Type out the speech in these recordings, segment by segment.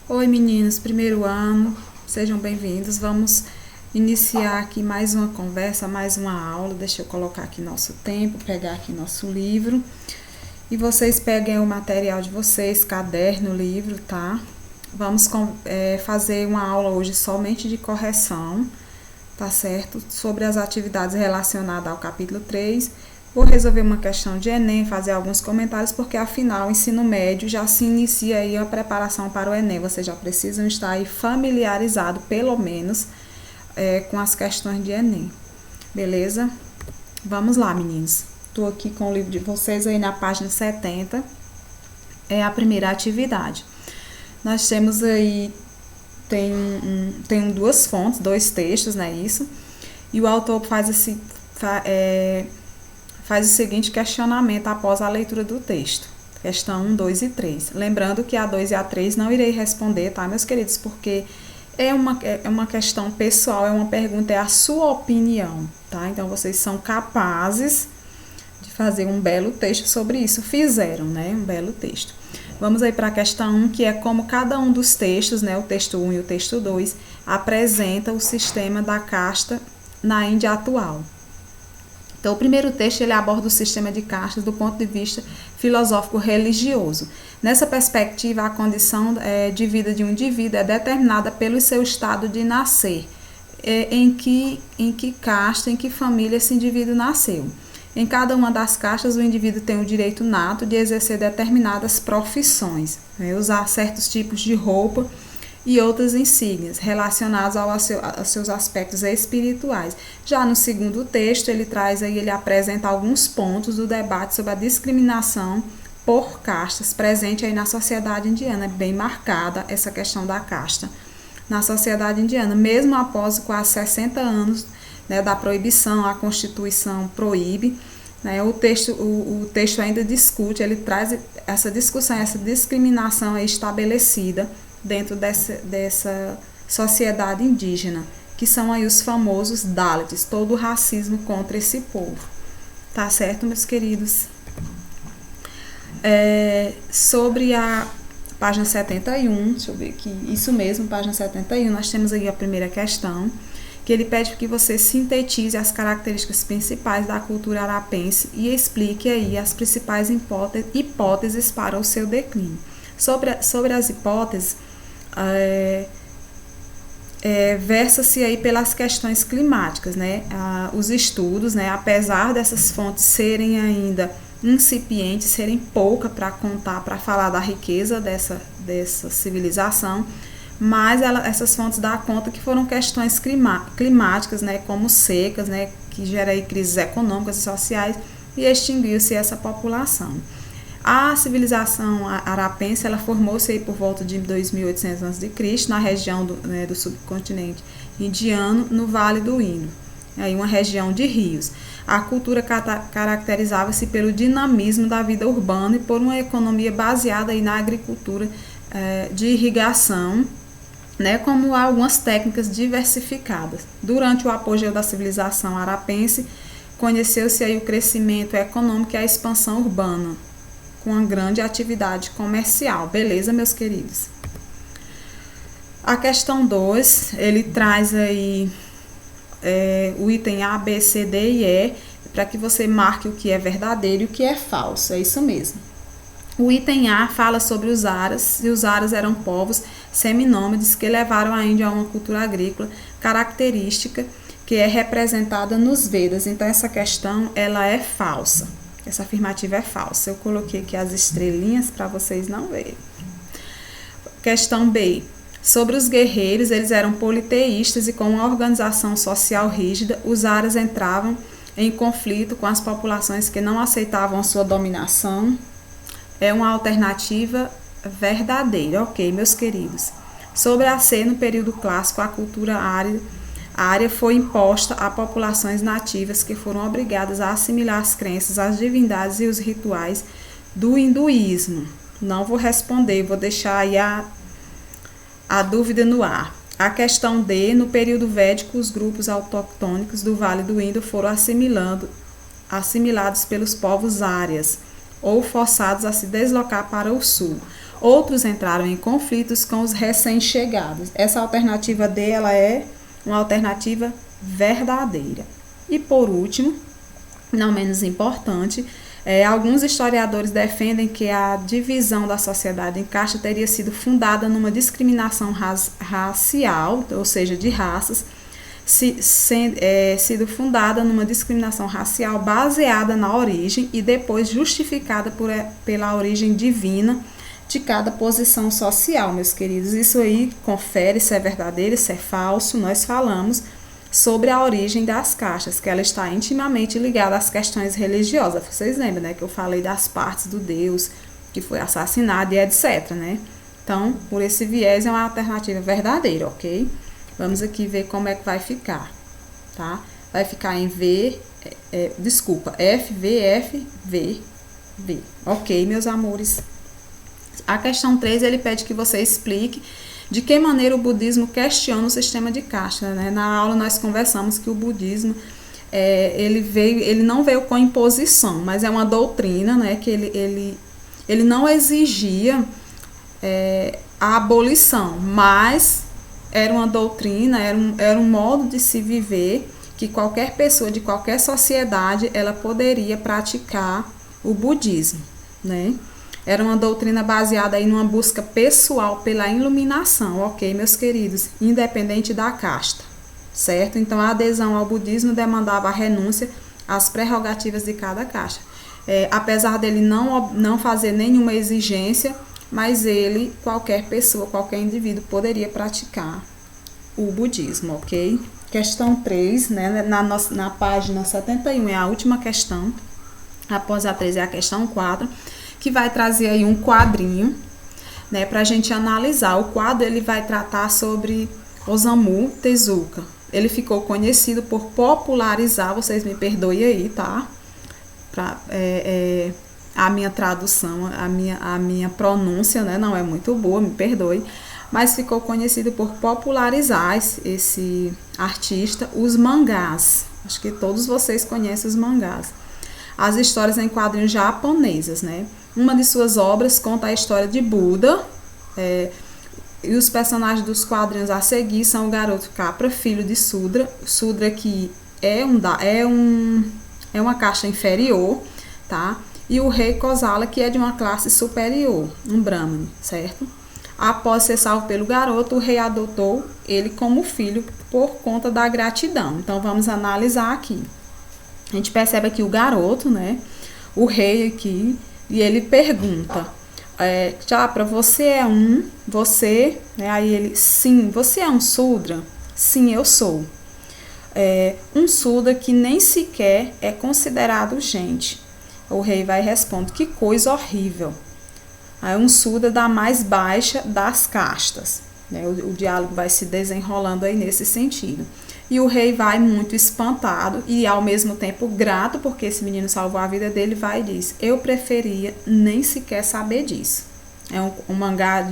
Oi meninos, primeiro ano, sejam bem-vindos. Vamos iniciar aqui mais uma conversa, mais uma aula. Deixa eu colocar aqui nosso tempo, pegar aqui nosso livro. E vocês peguem o material de vocês, caderno, livro, tá? Vamos fazer uma aula hoje somente de correção, tá certo? Sobre as atividades relacionadas ao capítulo 3. Vou resolver uma questão de Enem, fazer alguns comentários, porque afinal o ensino médio já se inicia aí a preparação para o Enem. Vocês já precisam estar aí familiarizados, pelo menos, com as questões de Enem. Beleza? Vamos lá, meninos. Estou aqui com o livro de vocês aí na página 70. É a primeira atividade. Nós temos aí, tem duas fontes, dois textos, né? Isso. E o autor faz o seguinte questionamento após a leitura do texto. Questão 1, 2 e 3. Lembrando que a 2 e a 3 não irei responder, tá, meus queridos? Porque é uma questão pessoal, é uma pergunta, é a sua opinião, tá? Então, vocês são capazes de fazer um belo texto sobre isso. Fizeram, né? Um belo texto. Vamos aí para a questão 1, que é como cada um dos textos, né? O texto 1 e o texto 2, apresenta o sistema da casta na Índia atual. Então, o primeiro texto ele aborda o sistema de castas do ponto de vista filosófico-religioso. Nessa perspectiva, a condição de vida de um indivíduo é determinada pelo seu estado de nascer, em que casta, em que família esse indivíduo nasceu. Em cada uma das castas, o indivíduo tem o direito nato de exercer determinadas profissões, né, usar certos tipos de roupa e outras insígnias relacionadas aos seus aspectos espirituais. Já no segundo texto, ele apresenta alguns pontos do debate sobre a discriminação por castas presente aí na sociedade indiana. É bem marcada essa questão da casta na sociedade indiana, mesmo após quase 60 anos, né, da proibição, a Constituição proíbe. Né, o texto ainda discute, ele traz essa discussão, essa discriminação estabelecida dentro dessa sociedade indígena, que são aí os famosos Dalits, todo o racismo contra esse povo. Tá certo, meus queridos? Sobre a página 71, deixa eu ver aqui, isso mesmo, página 71, nós temos aí a primeira questão, que ele pede que você sintetize as características principais da cultura arapense e explique aí as principais hipóteses para o seu declínio. Sobre as hipóteses, versa-se aí pelas questões climáticas, né? Os estudos, né? Apesar dessas fontes serem ainda incipientes, serem poucas para contar, para falar da riqueza dessa civilização, mas essas fontes dão conta que foram questões climáticas, né? Como secas, né? Que gera aí crises econômicas e sociais, e extinguiu-se essa população. A civilização arapense, ela formou-se aí por volta de 2800 a.C., na região do subcontinente indiano, no Vale do Indo, aí uma região de rios. A cultura caracterizava-se pelo dinamismo da vida urbana e por uma economia baseada aí na agricultura de irrigação, né, como algumas técnicas diversificadas. Durante o apogeu da civilização arapense, conheceu-se aí o crescimento econômico e a expansão urbana, com uma grande atividade comercial. Beleza, meus queridos? A questão 2, ele traz aí o item A, B, C, D e E, para que você marque o que é verdadeiro e o que é falso. É isso mesmo. O item A fala sobre os aras, e os aras eram povos seminômades que levaram a Índia a uma cultura agrícola característica que é representada nos Vedas. Então, essa questão ela é falsa. Essa afirmativa é falsa. Eu coloquei aqui as estrelinhas para vocês não verem. Questão B. Sobre os guerreiros, eles eram politeístas e com uma organização social rígida, os aras entravam em conflito com as populações que não aceitavam a sua dominação. É uma alternativa verdadeira. Ok, meus queridos. Sobre a C, no período clássico, a cultura área foi imposta a populações nativas que foram obrigadas a assimilar as crenças, as divindades e os rituais do hinduísmo. Não vou responder, vou deixar aí a dúvida no ar. A questão D, no período védico, os grupos autoctônicos do Vale do Indo foram assimilados pelos povos árias ou forçados a se deslocar para o sul. Outros entraram em conflitos com os recém-chegados. Essa alternativa D, ela é uma alternativa verdadeira. E por último, não menos importante, alguns historiadores defendem que a divisão da sociedade em casta teria sido fundada numa discriminação racial, ou seja, de raças, sido fundada numa discriminação racial baseada na origem e depois justificada pela origem divina de cada posição social, meus queridos. Isso aí, confere se é verdadeiro, se é falso. Nós falamos sobre a origem das castas, que ela está intimamente ligada às questões religiosas. Vocês lembram, né, que eu falei das partes do Deus que foi assassinado e etc, né? Então, por esse viés, é uma alternativa verdadeira, ok? Vamos aqui ver como é que vai ficar, tá? Vai ficar em F, V, F, V, V. Ok, meus amores? A questão 3, ele pede que você explique de que maneira o budismo questiona o sistema de casta, né? Na aula nós conversamos que o budismo, ele não veio com imposição, mas é uma doutrina, né? Que ele não exigia a abolição, mas era uma doutrina, era um modo de se viver que qualquer pessoa de qualquer sociedade ela poderia praticar o budismo, né? Era uma doutrina baseada aí numa busca pessoal pela iluminação, ok, meus queridos? Independente da casta, certo? Então, a adesão ao budismo demandava a renúncia às prerrogativas de cada casta. Apesar dele não fazer nenhuma exigência, mas qualquer pessoa, qualquer indivíduo poderia praticar o budismo, ok? Questão 3, né? Na página 71 é a última questão. Após a 3 é a questão 4. Que vai trazer aí um quadrinho, né, para a gente analisar. O quadro ele vai tratar sobre Osamu Tezuka. Ele ficou conhecido por popularizar, vocês me perdoem aí, tá? A minha tradução, a minha pronúncia, né, não é muito boa, me perdoe, mas ficou conhecido por popularizar esse artista, os mangás. Acho que todos vocês conhecem os mangás. As histórias em quadrinhos japonesas, né? Uma de suas obras conta a história de Buda, e os personagens dos quadrinhos a seguir são o garoto Capra, filho de Sudra. Sudra que é uma casta inferior, tá? E o rei Kosala, que é de uma classe superior, um Brahmane, certo? Após ser salvo pelo garoto, o rei adotou ele como filho por conta da gratidão. Então, vamos analisar aqui. A gente percebe aqui o garoto, né? O rei aqui, e ele pergunta, Capra, você é você, né? Aí ele, sim, você é um Sudra? Sim, eu sou. Um Sudra que nem sequer é considerado gente. O rei vai responder, que coisa horrível. Aí um Sudra da mais baixa das castas, né? O diálogo vai se desenrolando aí nesse sentido. E o rei vai muito espantado e ao mesmo tempo grato, porque esse menino salvou a vida dele, vai e diz, eu preferia nem sequer saber disso. É um mangá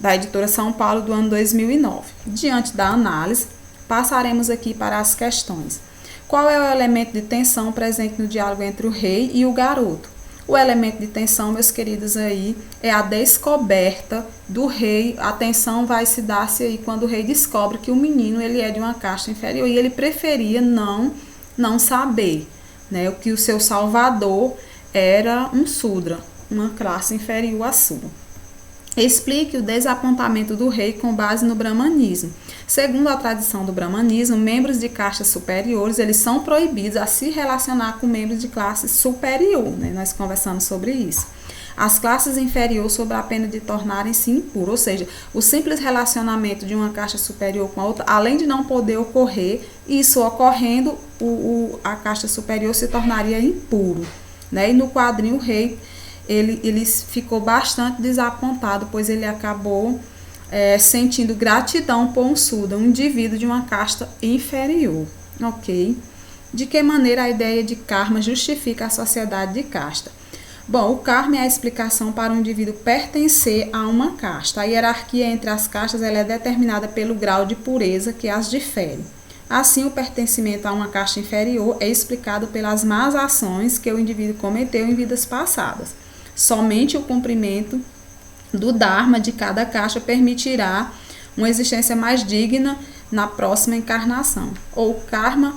da editora São Paulo do ano 2009. Diante da análise, passaremos aqui para as questões. Qual é o elemento de tensão presente no diálogo entre o rei e o garoto? O elemento de tensão, meus queridos, aí é a descoberta do rei. A tensão vai se dar-se aí quando o rei descobre que o menino ele é de uma casta inferior e ele preferia não saber, né, que o seu salvador era um Sudra, uma classe inferior à sua. Explique o desapontamento do rei com base no brahmanismo. Segundo a tradição do brahmanismo, membros de castas superiores, eles são proibidos a se relacionar com membros de classe superior, né? Nós conversamos sobre isso. As classes inferiores sob a pena de tornarem-se impuras, ou seja, o simples relacionamento de uma casta superior com a outra, além de não poder ocorrer, isso ocorrendo, a casta superior se tornaria impuro, né? E no quadrinho o rei ele ficou bastante desapontado, pois ele acabou sentindo gratidão por um Sudra, um indivíduo de uma casta inferior, ok? De que maneira a ideia de karma justifica a sociedade de casta? Bom, o karma é a explicação para um indivíduo pertencer a uma casta. A hierarquia entre as castas ela é determinada pelo grau de pureza que as difere. Assim, o pertencimento a uma casta inferior é explicado pelas más ações que o indivíduo cometeu em vidas passadas. Somente o cumprimento do Dharma de cada caixa permitirá uma existência mais digna na próxima encarnação. Ou karma,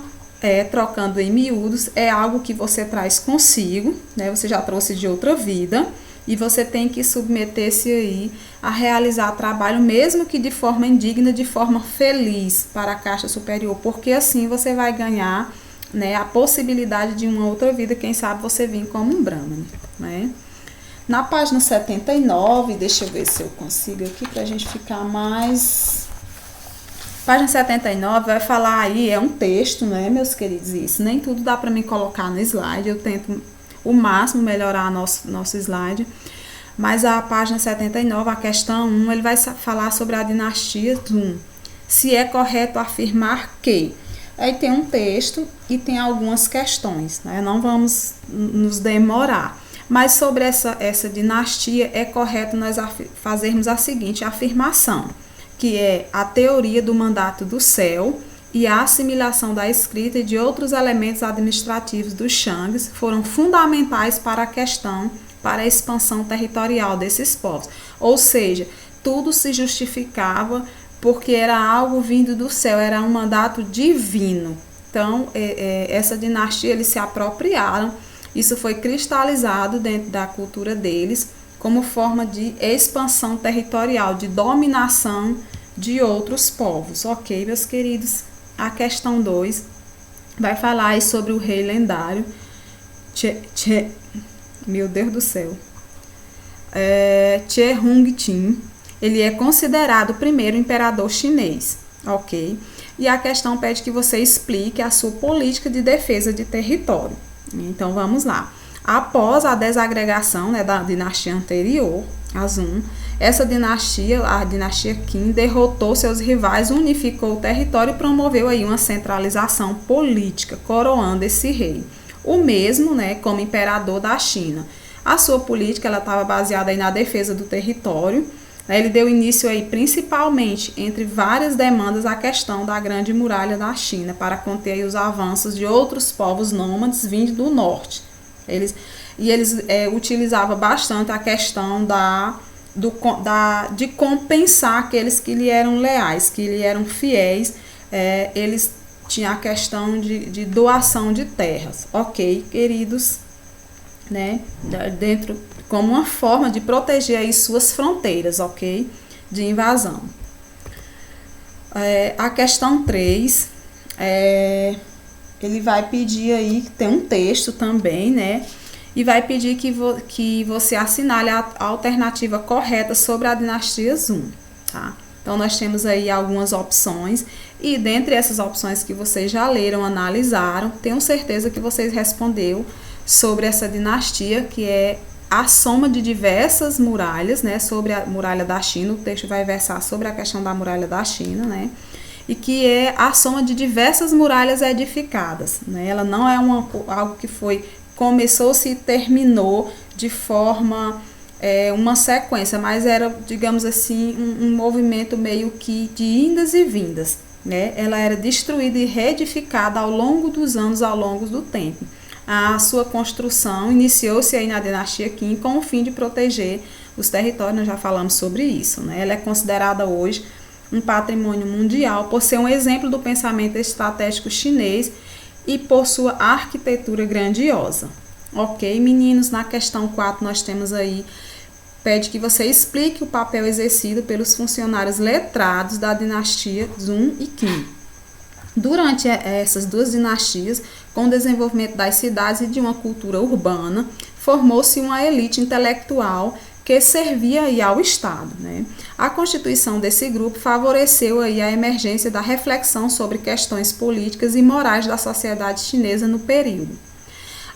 trocando em miúdos, é algo que você traz consigo, né? Você já trouxe de outra vida, e você tem que submeter-se aí a realizar trabalho, mesmo que de forma indigna, de forma feliz para a caixa superior, porque assim você vai ganhar, né, a possibilidade de uma outra vida, quem sabe você vir como um Brahman, né? Na página 79, deixa eu ver se eu consigo aqui para a gente ficar mais... Página 79 vai falar aí, é um texto, né, meus queridos? Isso, nem tudo dá para mim colocar no slide, eu tento o máximo melhorar nosso slide, mas a página 79, a questão 1, ele vai falar sobre a dinastia Zun. Se é correto afirmar que... Aí tem um texto e tem algumas questões, né? Não vamos nos demorar. Mas sobre essa dinastia, é correto nós fazermos a seguinte afirmação, que é a teoria do mandato do céu e a assimilação da escrita e de outros elementos administrativos dos Shangs foram fundamentais para a questão, para a expansão territorial desses povos. Ou seja, tudo se justificava porque era algo vindo do céu, era um mandato divino. Então, essa dinastia, eles se apropriaram, isso foi cristalizado dentro da cultura deles como forma de expansão territorial, de dominação de outros povos. Ok, meus queridos? A questão 2 vai falar aí sobre o rei lendário, meu Deus do céu, Che Hung-tin. Ele é considerado o primeiro imperador chinês, ok? E a questão pede que você explique a sua política de defesa de território. Então, vamos lá. Após a desagregação, né, da dinastia anterior, a Zun, essa dinastia, a dinastia Qin, derrotou seus rivais, unificou o território e promoveu aí uma centralização política, coroando esse rei. O mesmo, né, como imperador da China. A sua política estava baseada aí na defesa do território. Ele deu início aí, principalmente, entre várias demandas, à questão da Grande Muralha da China, para conter aí os avanços de outros povos nômades vindos do norte. Eles utilizavam bastante a questão de compensar aqueles que lhe eram leais, que lhe eram fiéis. Eles tinham a questão de doação de terras. Ok, queridos, né? Dentro, como uma forma de proteger aí suas fronteiras, ok? De invasão. A questão 3, ele vai pedir aí, tem um texto também, né? E vai pedir que você assinale a alternativa correta sobre a dinastia Zun, tá? Então, nós temos aí algumas opções, e dentre essas opções que vocês já leram, analisaram, tenho certeza que vocês responderam sobre essa dinastia, que é a soma de diversas muralhas, né, sobre a muralha da China. O texto vai versar sobre a questão da muralha da China, né, e que é a soma de diversas muralhas edificadas, né. Ela não é algo que começou-se e terminou de forma, uma sequência, mas era, digamos assim, um movimento meio que de indas e vindas, né. Ela era destruída e reedificada ao longo dos anos, ao longo do tempo. A sua construção iniciou-se aí na dinastia Qin com o fim de proteger os territórios, nós já falamos sobre isso, né? Ela é considerada hoje um patrimônio mundial por ser um exemplo do pensamento estratégico chinês e por sua arquitetura grandiosa. Ok, meninos, na questão 4 nós temos aí, pede que você explique o papel exercido pelos funcionários letrados da dinastia Zun e Qin. Durante essas duas dinastias, com o desenvolvimento das cidades e de uma cultura urbana, formou-se uma elite intelectual que servia aí ao Estado, né? A constituição desse grupo favoreceu aí a emergência da reflexão sobre questões políticas e morais da sociedade chinesa no período.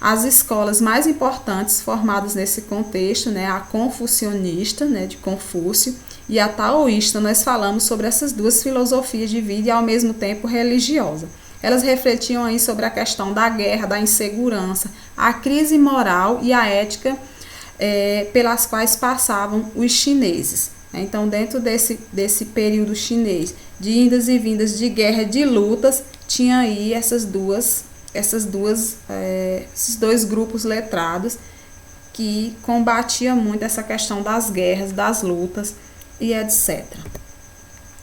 As escolas mais importantes formadas nesse contexto, né, a confucionista, né, de Confúcio, e a taoísta, nós falamos sobre essas duas filosofias de vida e ao mesmo tempo religiosa. Elas refletiam aí sobre a questão da guerra, da insegurança, a crise moral e a ética pelas quais passavam os chineses. Então, dentro desse período chinês de indas e vindas, de guerra, de lutas, tinha aí esses dois grupos letrados que combatia muito essa questão das guerras, das lutas e etc.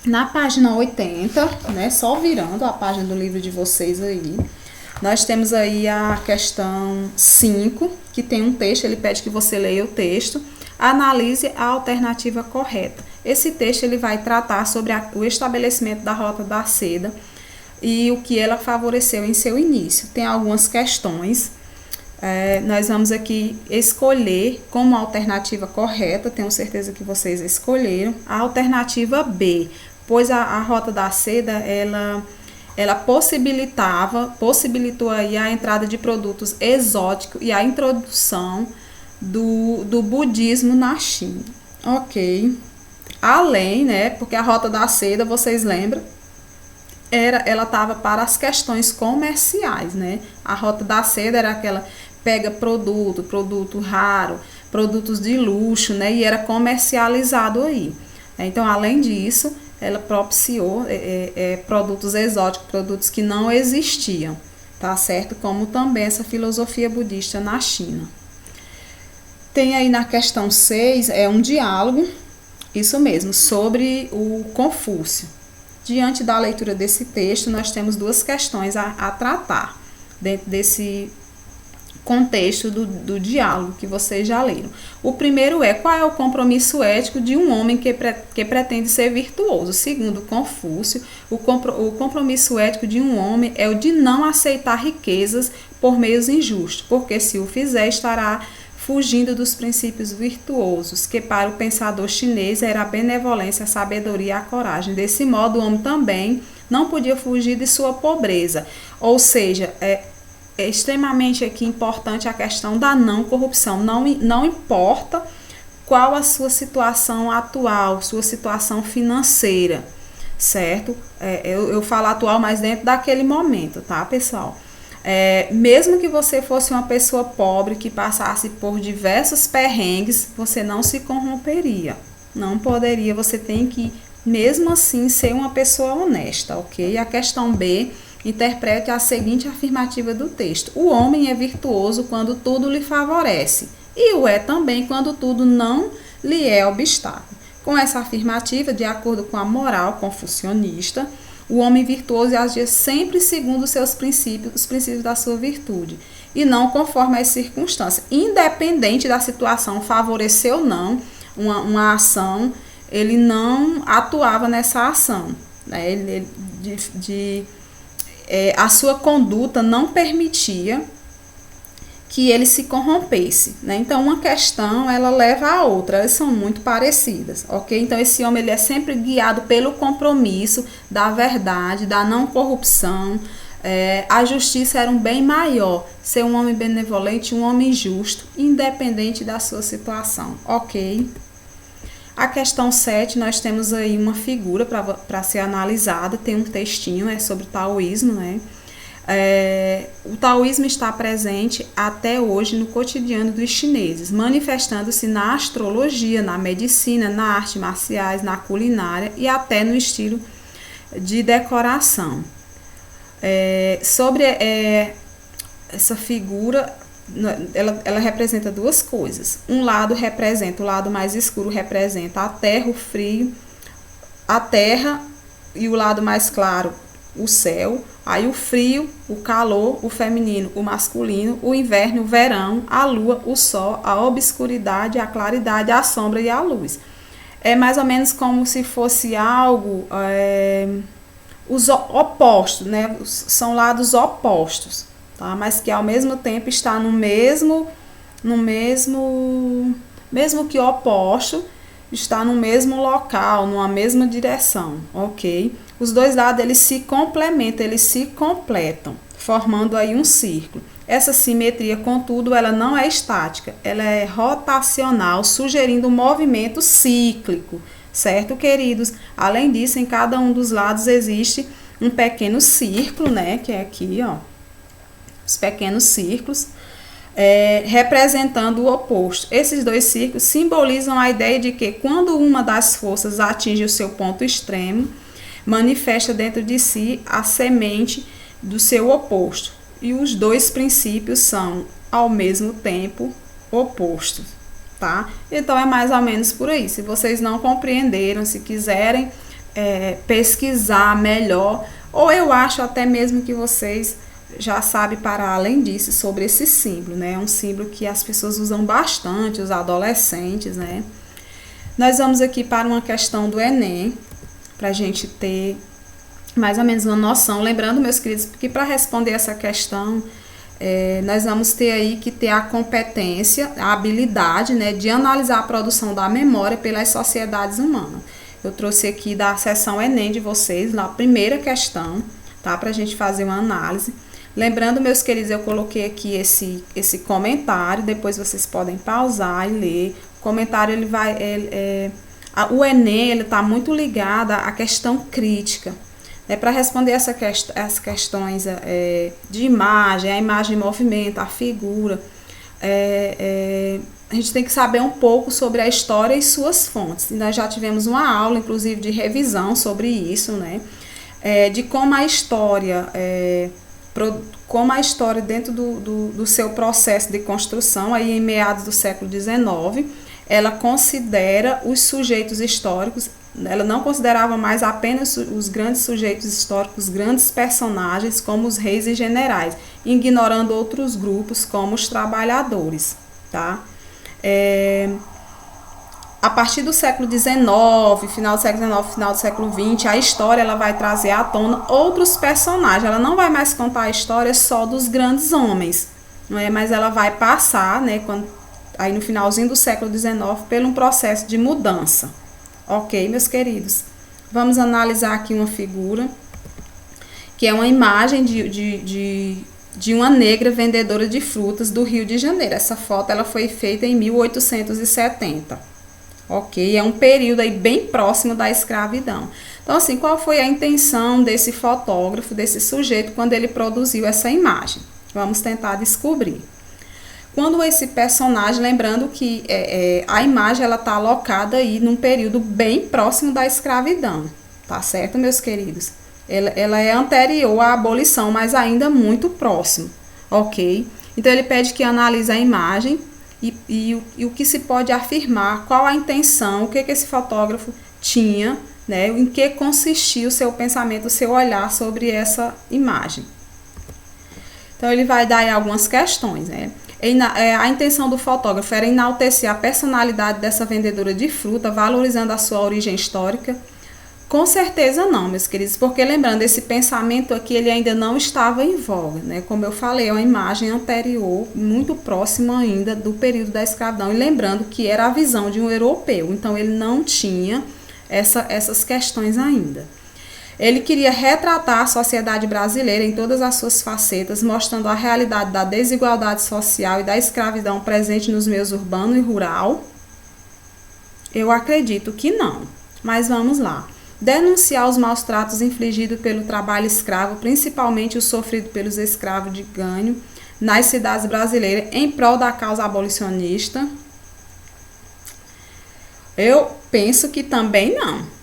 Na página 80, né, só virando a página do livro de vocês aí, nós temos aí a questão 5, que tem um texto, ele pede que você leia o texto, analise a alternativa correta. Esse texto ele vai tratar sobre o estabelecimento da Rota da Seda e o que ela favoreceu em seu início. Tem algumas questões, nós vamos aqui escolher como alternativa correta, tenho certeza que vocês escolheram, a alternativa B, pois a Rota da Seda, ela possibilitou aí a entrada de produtos exóticos e a introdução do budismo na China. Ok. Além, né, porque a Rota da Seda, vocês lembram, ela estava para as questões comerciais, né? A Rota da Seda era aquela, pega produto raro, produtos de luxo, né, e era comercializado aí. Então, além disso, ela propiciou produtos exóticos, produtos que não existiam, tá certo? Como também essa filosofia budista na China. Tem aí na questão 6, um diálogo, isso mesmo, sobre o Confúcio. Diante da leitura desse texto, nós temos duas questões a tratar dentro desse contexto do diálogo que vocês já leram. O primeiro qual é o compromisso ético de um homem que pretende ser virtuoso? Segundo Confúcio, o compromisso ético de um homem é o de não aceitar riquezas por meios injustos, porque se o fizer estará fugindo dos princípios virtuosos, que para o pensador chinês era a benevolência, a sabedoria e a coragem. Desse modo, o homem também não podia fugir de sua pobreza, ou seja, é extremamente aqui importante a questão da não corrupção. Não importa qual a sua situação atual, sua situação financeira, certo? Eu falo atual, mas dentro daquele momento, tá, pessoal? Mesmo que você fosse uma pessoa pobre, que passasse por diversos perrengues, você não se corromperia. Não poderia, você tem que, mesmo assim, ser uma pessoa honesta, ok? A questão B, interprete a seguinte afirmativa do texto: o homem é virtuoso quando tudo lhe favorece, e o é também quando tudo não lhe é obstáculo. Com essa afirmativa, de acordo com a moral confucionista, o homem virtuoso agia sempre segundo os seus princípios, os princípios da sua virtude, e não conforme as circunstâncias. Independente da situação favorecer ou não uma ação, ele não atuava nessa ação, né? A sua conduta não permitia que ele se corrompesse, né? Então, uma questão, ela leva a outra, elas são muito parecidas, ok? Então, esse homem, ele é sempre guiado pelo compromisso da verdade, da não corrupção. A justiça era um bem maior, ser um homem benevolente, um homem justo, independente da sua situação, ok? A questão 7, nós temos aí uma figura para ser analisada, tem um textinho, sobre o taoísmo, né? O taoísmo está presente até hoje no cotidiano dos chineses, manifestando-se na astrologia, na medicina, na arte marciais, na culinária e até no estilo de decoração. Sobre essa figura, ela representa duas coisas. Um lado representa, o lado mais escuro representa a terra, o frio, a terra, e o lado mais claro, o céu. Aí o frio, o calor, o feminino, o masculino, o inverno, o verão, a lua, o sol, a obscuridade, a claridade, a sombra e a luz. É mais ou menos como se fosse algo, os opostos, né? São lados opostos, tá? Mas que ao mesmo tempo está mesmo que oposto, está no mesmo local, numa mesma direção, ok? Os dois lados, eles se complementam, eles se completam, formando aí um círculo. Essa simetria, contudo, ela não é estática, ela é rotacional, sugerindo um movimento cíclico, certo, queridos? Além disso, em cada um dos lados existe um pequeno círculo, né, que é aqui, ó, os pequenos círculos, representando o oposto. Esses dois círculos simbolizam a ideia de que quando uma das forças atinge o seu ponto extremo, manifesta dentro de si a semente do seu oposto. E os dois princípios são, ao mesmo tempo, oposto, tá? Então é mais ou menos por aí. Se vocês não compreenderam, se quiserem pesquisar melhor, ou eu acho até mesmo que vocês já sabem para além disso sobre esse símbolo, né? É um símbolo que as pessoas usam bastante, os adolescentes, né? Nós vamos aqui para uma questão do Enem, para a gente ter mais ou menos uma noção. Lembrando, meus queridos, que para responder essa questão, nós vamos ter aí que ter a competência, a habilidade, né, de analisar a produção da memória pelas sociedades humanas. Eu trouxe aqui da seção Enem de vocês, na primeira questão, tá? Para a gente fazer uma análise. Lembrando, meus queridos, eu coloquei aqui esse comentário, depois vocês podem pausar e ler. O comentário, ele vai... o Enem, ele está muito ligado à questão crítica. Para responder as questões de imagem, a imagem em movimento, a figura, a gente tem que saber um pouco sobre a história e suas fontes. E nós já tivemos uma aula, inclusive, de revisão sobre isso, né? De como a história, dentro do seu processo de construção, aí em meados do século XIX, ela considera os sujeitos históricos. Ela não considerava mais apenas os grandes sujeitos históricos, grandes personagens como os reis e generais, ignorando outros grupos como os trabalhadores, tá? A partir do século XIX, final do século XIX, final do século XX, a história ela vai trazer à tona outros personagens. Ela não vai mais contar a história só dos grandes homens, não é? Mas ela vai passar, né, aí no finalzinho do século XIX, por um processo de mudança. Ok, meus queridos? Vamos analisar aqui uma figura, que é uma imagem de uma negra vendedora de frutas do Rio de Janeiro. Essa foto ela foi feita em 1870. Ok? É um período aí bem próximo da escravidão. Então, assim, qual foi a intenção desse fotógrafo, desse sujeito, quando ele produziu essa imagem? Vamos tentar descobrir. Quando esse personagem, lembrando que a imagem ela está alocada aí num período bem próximo da escravidão, tá certo, meus queridos? Ela é anterior à abolição, mas ainda muito próximo, ok? Então ele pede que analise a imagem e o que se pode afirmar, qual a intenção, o que esse fotógrafo tinha, né? Em que consistia o seu pensamento, o seu olhar sobre essa imagem. Então ele vai dar aí algumas questões, né? A intenção do fotógrafo era enaltecer a personalidade dessa vendedora de fruta, valorizando a sua origem histórica. Com certeza não, meus queridos, porque lembrando, esse pensamento aqui ele ainda não estava em voga, né? Como eu falei, é uma imagem anterior, muito próxima ainda do período da escravidão, e lembrando que era a visão de um europeu, então ele não tinha essas questões ainda. Ele queria retratar a sociedade brasileira em todas as suas facetas, mostrando a realidade da desigualdade social e da escravidão presente nos meios urbano e rural. Eu acredito que não, mas vamos lá. Denunciar os maus tratos infligidos pelo trabalho escravo, principalmente o sofrido pelos escravos de ganho, nas cidades brasileiras, em prol da causa abolicionista. Eu penso que também não.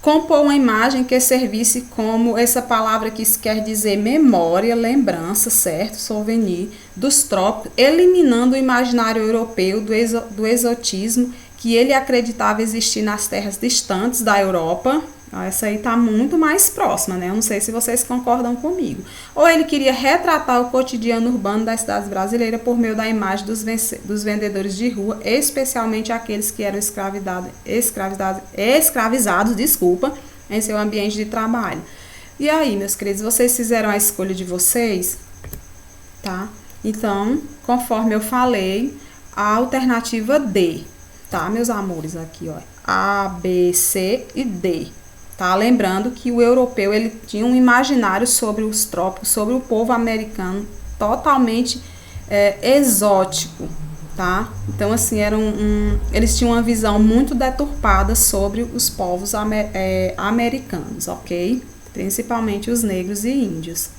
Compor uma imagem que servisse como, essa palavra que quer dizer memória, lembrança, certo? Souvenir, dos trópicos, eliminando o imaginário europeu do exotismo que ele acreditava existir nas terras distantes da Europa. Essa aí está muito mais próxima, né? Eu não sei se vocês concordam comigo. Ou ele queria retratar o cotidiano urbano das cidades brasileiras por meio da imagem dos vendedores de rua, especialmente aqueles que eram escravizados, em seu ambiente de trabalho. E aí, meus queridos, vocês fizeram a escolha de vocês, tá? Então, conforme eu falei, a alternativa D, tá, meus amores? Aqui, ó, A, B, C e D. Tá? Lembrando que o europeu ele tinha um imaginário sobre os trópicos, sobre o povo americano totalmente exótico, tá? Então assim eles tinham uma visão muito deturpada sobre os povos americanos, ok? Principalmente os negros e índios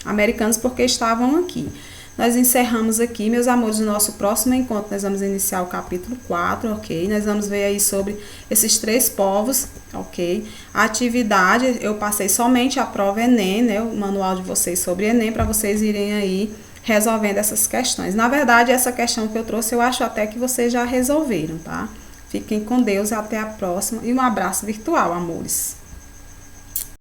americanos, porque estavam aqui. Nós encerramos aqui, meus amores, no nosso próximo encontro nós vamos iniciar o capítulo 4, ok? Nós vamos ver aí sobre esses 3 povos, ok? A atividade, eu passei somente a prova Enem, né? O manual de vocês sobre Enem, para vocês irem aí resolvendo essas questões. Na verdade, essa questão que eu trouxe, eu acho até que vocês já resolveram, tá? Fiquem com Deus e até a próxima. E um abraço virtual, amores.